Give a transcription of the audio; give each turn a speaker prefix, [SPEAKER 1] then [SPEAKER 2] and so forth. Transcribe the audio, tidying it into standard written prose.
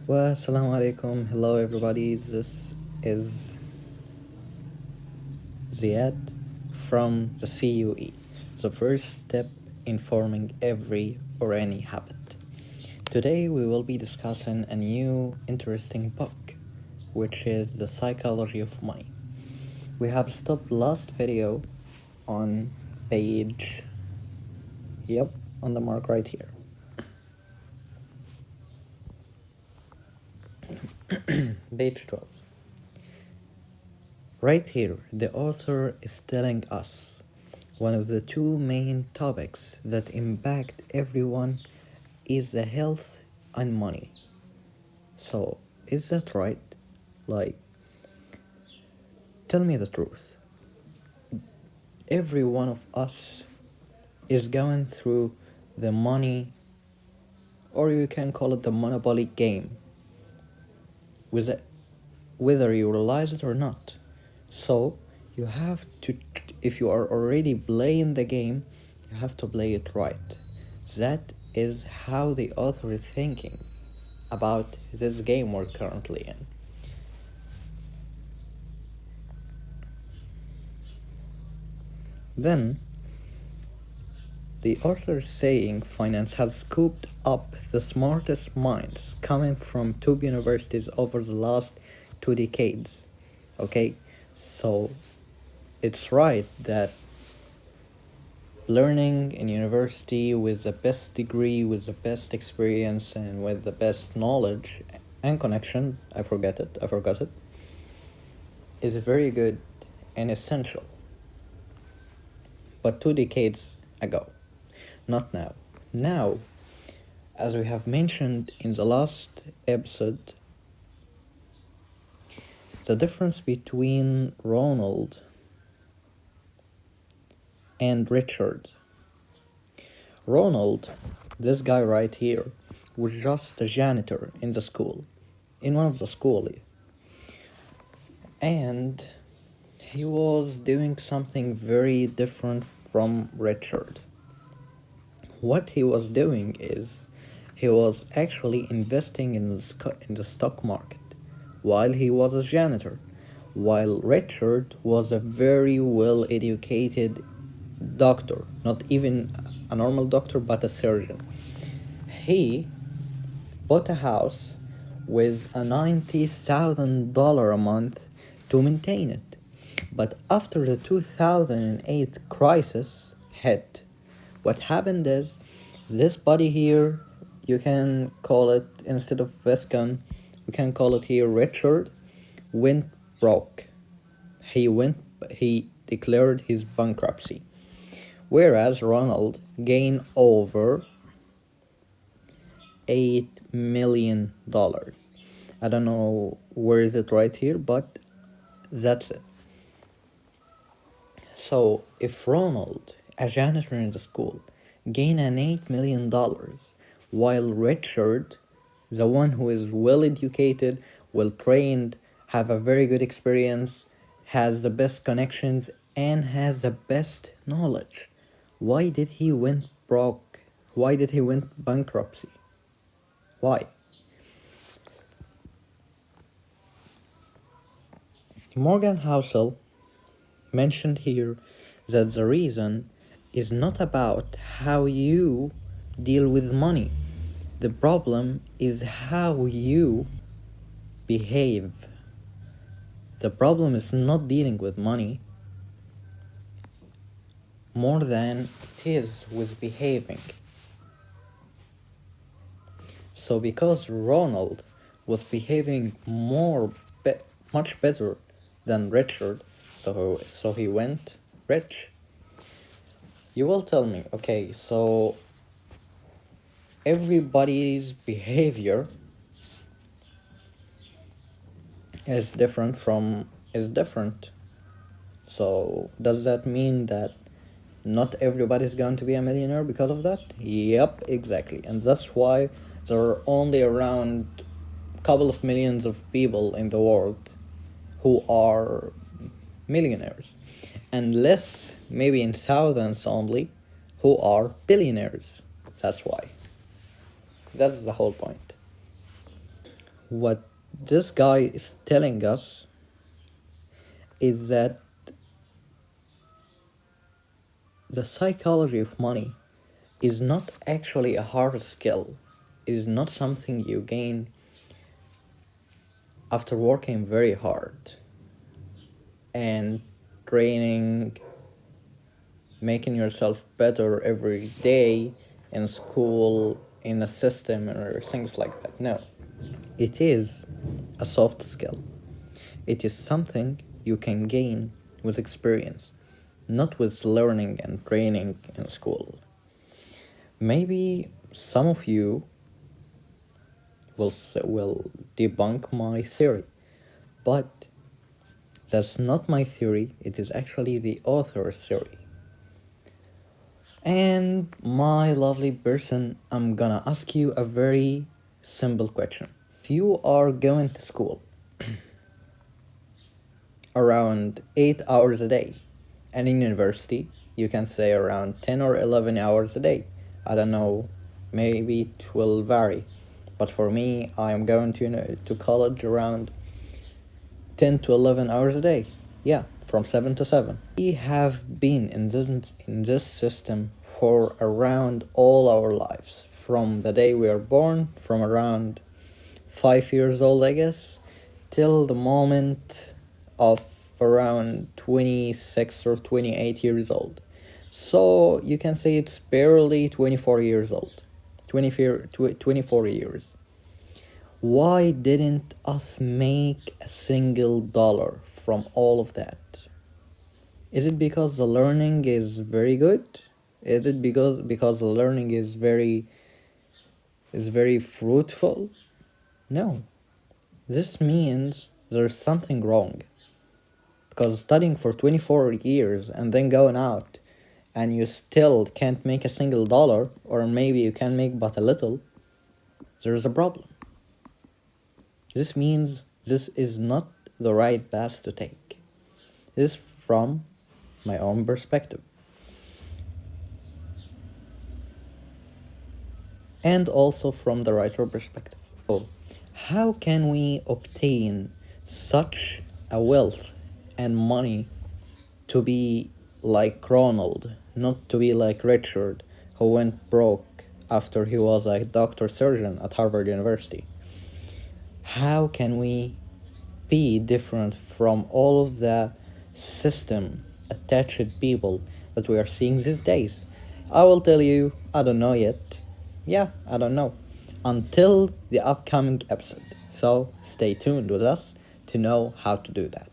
[SPEAKER 1] Well, assalamu alaikum. Hello, everybody. This is Ziad from the CUE, the first step in forming every or any habit. Today, we will be discussing a new interesting book, which is The Psychology of Money. We have stopped last video on page, on the mark right here. Page 12. Right here, the author is telling us one of the two main topics that impact everyone is the health and money. So, is that right? Like, tell me the truth. Every one of us is going through the money, or you can call it the monopoly game, with it, whether you realize it or not. So, you have to, if you are already playing the game, you have to play it right. That is how the author is thinking about this game we're currently in. Then, the author is saying finance has scooped up the smartest minds coming from top universities over the last 2 decades. Okay, so it's right that learning in university with the best degree, with the best experience, and with the best knowledge and connections, I forgot it, is very good and essential. But 2 decades ago, not now. Now, as we have mentioned in the last episode, the difference between Ronald and Richard. Ronald, this guy right here, was just a janitor in the school, in one of the schools. And he was doing something very different from Richard. What he was doing is he was actually investing in the stock market while he was a janitor, while Richard was a very well educated doctor, not even a normal doctor but a surgeon. He bought a house with a $90,000 a month to maintain it. But after the 2008 crisis hit, what happened is this body here, you can call it, instead of Vescon, we can call it here Richard, went broke. He declared his bankruptcy. Whereas Ronald gained over $8 million. I don't know where is it right here, but that's it. So if Ronald, a janitor in the school, gained an $8 million, while Richard, the one who is well educated, well trained, have a very good experience, has the best connections, and has the best knowledge, why did he went broke? Why did he went bankruptcy? Why? Morgan Housel mentioned here that the reason is not about how you deal with money. The problem is how you behave. The problem is not dealing with money more than it is with behaving. So because Ronald was behaving much better than Richard, so he went rich. You will tell me, okay, so everybody's behavior is different. So does that mean that not everybody's going to be a millionaire because of that? Yep, exactly. And that's why there are only around a couple of millions of people in the world who are millionaires, and less, maybe in thousands only, who are billionaires. That's why. That's the whole point. What this guy is telling us is that the psychology of money is not actually a hard skill. It is not something you gain after working very hard and training, making yourself better every day in school, in a system, or things like that. No, it is a soft skill. It is something you can gain with experience, not with learning and training in school. Maybe some of you will debunk my theory, but that's not my theory, it is actually the author's theory. And my lovely person, I'm gonna ask you a very simple question. If you are going to school around 8 hours a day, and in university, you can say around 10 or 11 hours a day. I don't know, maybe it will vary. But for me, I'm going to college around 10 to 11 hours a day. Yeah, from 7 to 7. We have been in this system for around all our lives. From the day we are born, from around 5 years old, I guess, till the moment of around 26 or 28 years old. So you can say it's barely 24 years old. 24 years. Why didn't us make a single dollar from all of that? Is it because the learning is very good? Is it because the learning is very fruitful? No. This means there's something wrong. Because studying for 24 years and then going out and you still can't make a single dollar, or maybe you can make but a little, there's a problem. This means this is not the right path to take. This is from my own perspective. And also from the writer perspective. So, how can we obtain such a wealth and money to be like Ronald, not to be like Richard, who went broke after he was a doctor surgeon at Harvard University? How can we be different from all of the system attached people that we are seeing these days? I will tell you, I don't know yet. Yeah, I don't know. Until the upcoming episode. So stay tuned with us to know how to do that.